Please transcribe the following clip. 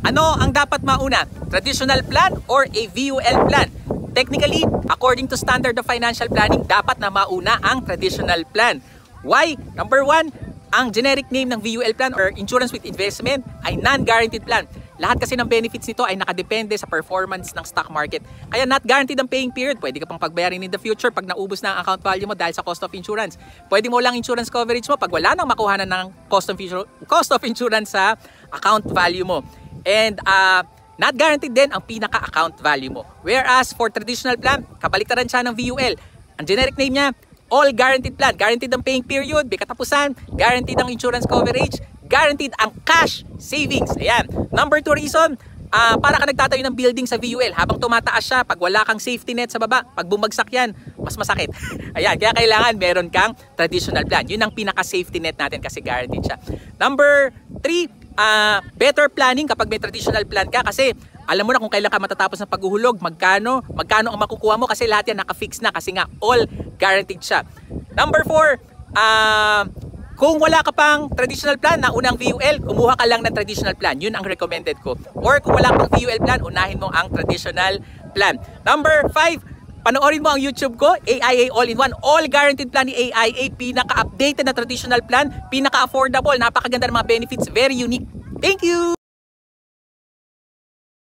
Ano ang dapat mauna? Traditional plan or a VUL plan? Technically, according to standard of financial planning, dapat na mauna ang traditional plan. Why? Number one, ang generic name ng VUL plan or insurance with investment ay non-guaranteed plan. Lahat kasi ng benefits nito ay nakadepende sa performance ng stock market. Kaya not guaranteed ang paying period. Pwede ka pang pagbayarin in the future pag naubos na ang account value mo dahil sa cost of insurance. Pwede mo lang insurance coverage mo pag wala nang makuhanan ng cost of insurance sa account value mo. And not guaranteed din ang pinaka-account value mo. Whereas for traditional plan, kabaliktaran siya ng VUL. Ang generic name niya, all guaranteed plan. Guaranteed ang paying period, may katapusan, guaranteed ang insurance coverage, guaranteed ang cash savings. Ayan. Number 2 reason, para ka nagtatayo ng building sa VUL. Habang tumataas siya, pag wala kang safety net sa baba, pag bumagsak yan, mas masakit. Ayan. Kaya kailangan meron kang traditional plan. Yun ang pinaka-safety net natin kasi guaranteed siya. Number 3, better planning kapag may traditional plan ka kasi alam mo na kung kailan ka matatapos ng paghuhulog, magkano ang makukuha mo kasi lahat yan naka-fix na kasi nga all guaranteed siya. Number 4, kung wala ka pang traditional plan na unang VUL, kumuha ka lang ng traditional plan. Yun ang recommended ko. Or kung wala pang VUL plan, unahin mo ang traditional plan. Number 5, panoorin mo ang YouTube ko, AIA All-in-One. All guaranteed plan ni AIA. Pinaka-updated na traditional plan. Pinaka-affordable. Napakaganda ng mga benefits. Very unique. Thank you!